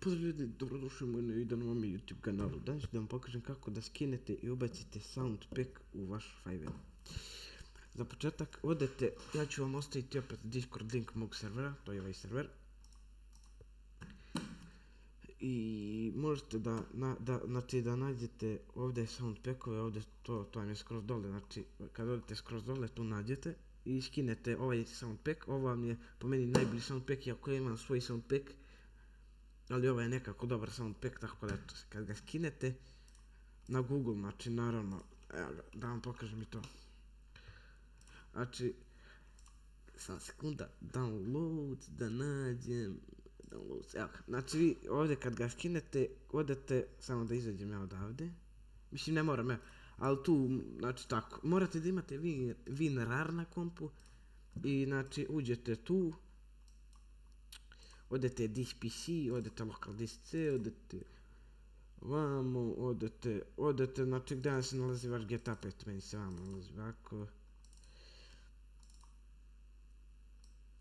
Pozdrav ljudi, dobrodošli u moj novi video na mom YouTube kanalu. Danas ću da vam pokažem kako da skinete i ubacite Soundpack u vaš 5M. Za početak odete, ja ću vam ostaviti opet Discord link mog servera, to je ovaj server. I možete da nađete ovdje Soundpackove, ovdje to vam je skroz dole, znači kad odete skroz dole tu nađete i skinete ovaj Soundpack. Ovo vam je po meni najbolji Soundpack, iako ja imam svoj Soundpack. Ali ovo je nekako dobar Soundpack, tako da eto, kad ga skinete na Google, znači naravno, evo ga, da vam pokažem i to. Znači, sam sekunda, downloads, da nađem, downloads, evo ga. Znači vi ovdje kad ga skinete, odete, samo da izađem ja odavde. Mislim ne moram, ali tu, znači tako, morate da imate WinRAR na kompu i znači uđete tu. Odete disk PC, odete local disk C, odete vamo, odete, znači gdje se nalazi vaš GTA 5, meni se vamo nalazi ovako.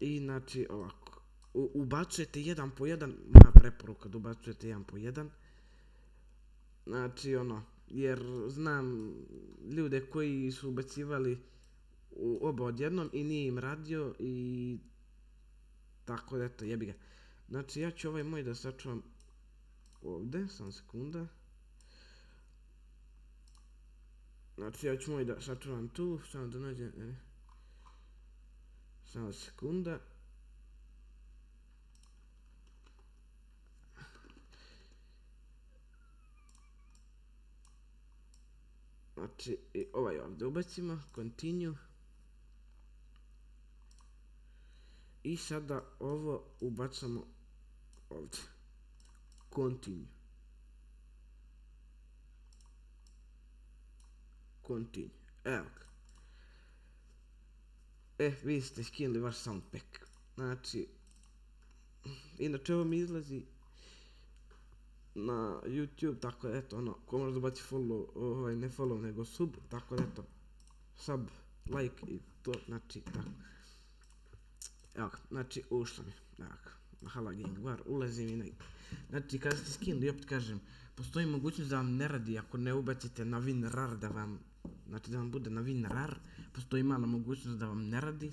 I znači ovako, ubacujete jedan po jedan, moja preporuka da ubacujete jedan po jedan. Znači ono, jer znam ljude koji su ubacivali oba odjednom i nije im radio i tako da eto, jebi ga. Znači ja ću ovaj moj da sačuvam ovdje, samo sekunda. Znači ja ću moj da sačuvam tu, samo da nađem, samo sekunda. Znači ovaj ovdje ubacimo, continue. I sada ovo ubacamo ovdje. Continue. Evo ga. Vi ste skinuli vaš Soundpack. Znači, inače ovo mi izlazi na YouTube, tako da eto, ono, ko može da baci follow, ne follow, nego sub, tako da eto, sub, like i to, znači, tako. Evo ga, znači ušlo mi, evo ga, hala gang bar, ulazim i negdje. Znači kada ste skinuli, opet kažem, postoji mogućnost da vam ne radi ako ne ubacite na WinRAR, znači da vam bude na WinRAR, postoji mala mogućnost da vam ne radi.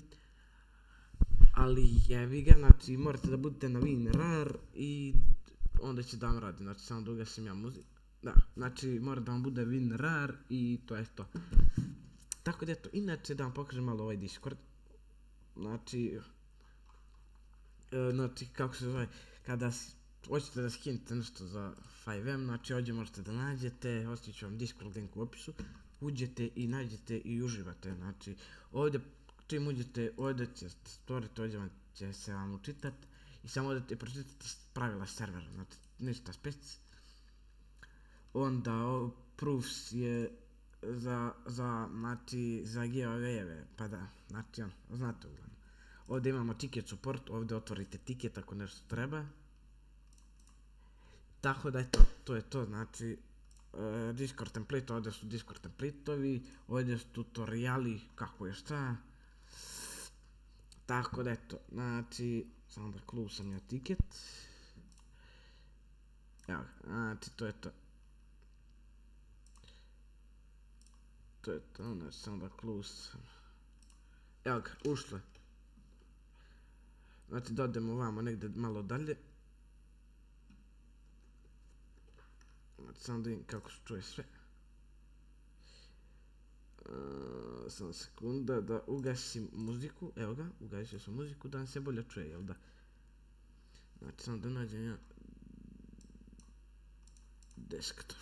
Ali jevi ga, znači morate da budete na WinRAR i onda će da vam radi, znači samo da ugasim ja muziku. Da, znači mora da vam bude WinRAR i to je to. Tako da eto, inače da vam pokažem malo ovaj Discord. Znači kako se zove, kada hoćete da skinete nešto za 5M, znači ovdje možete da nađete, ostavit ću vam Discord link u opisu, uđete i nađete i uživate, znači ovdje čim uđete, ovdje ćete stvoriti, ovdje će se vam učitat i samo odete pročitati pravila servera, znači ništa spec. Onda proofs je za giveaway-eve, pa da, znači ono, znate uglavnom. Ovdje imamo ticket support, ovdje otvorite ticket ako nešto treba. Tako da eto, to je to, znači Discord template, ovdje su Discord template-ovi, ovdje su tutoriali kako je šta. Tako da eto, znači, samo da close-am ja ticket. Evo ga, znači to je to. To je to, znači samo da close-am. Evo ga, ušlo je. Znači da odemo ovamo negdje malo dalje. Znači samo da vidim kako se čuje sve. Samo sekunda da ugasim muziku, evo ga, ugasio sam muziku da vam se bolje čuje, jel da? Znači samo da nađem ja desktop.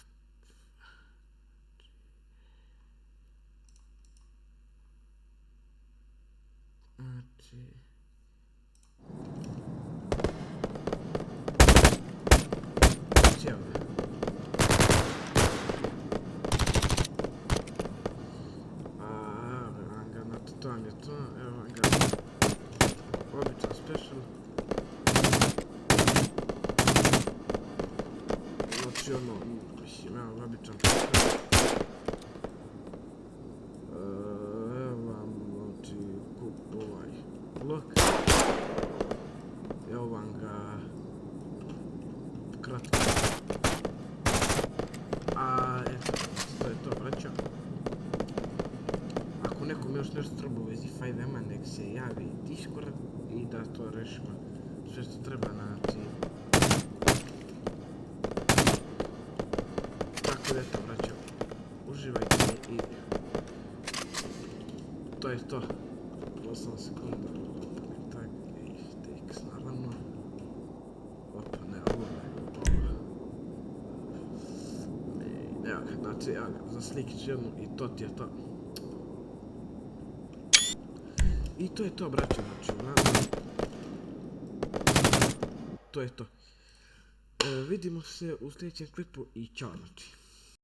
Znači evo ga. To vam je to, evo vam ga, običan special. Znači ono, mislim, evo običan special. Evo vam, znači, ovaj blok. Evo vam ga kratko. A eto, to je to, braćo. Ako nekom još nešto treba u vezi 5M-a, nek se javi Discord i da to rešimo. Sve što treba, znači... Tako da eto, braćo. Uživajte i... To je to. 8 sekunda. Tak, takes, naravno. Opa, ne, ovo ne. Evo ga, znači, evo ga, za slikić jednu i to ti je to. I to je to, braćo, znači, to je to. Vidimo se u sljedećem klipu i čao, znači.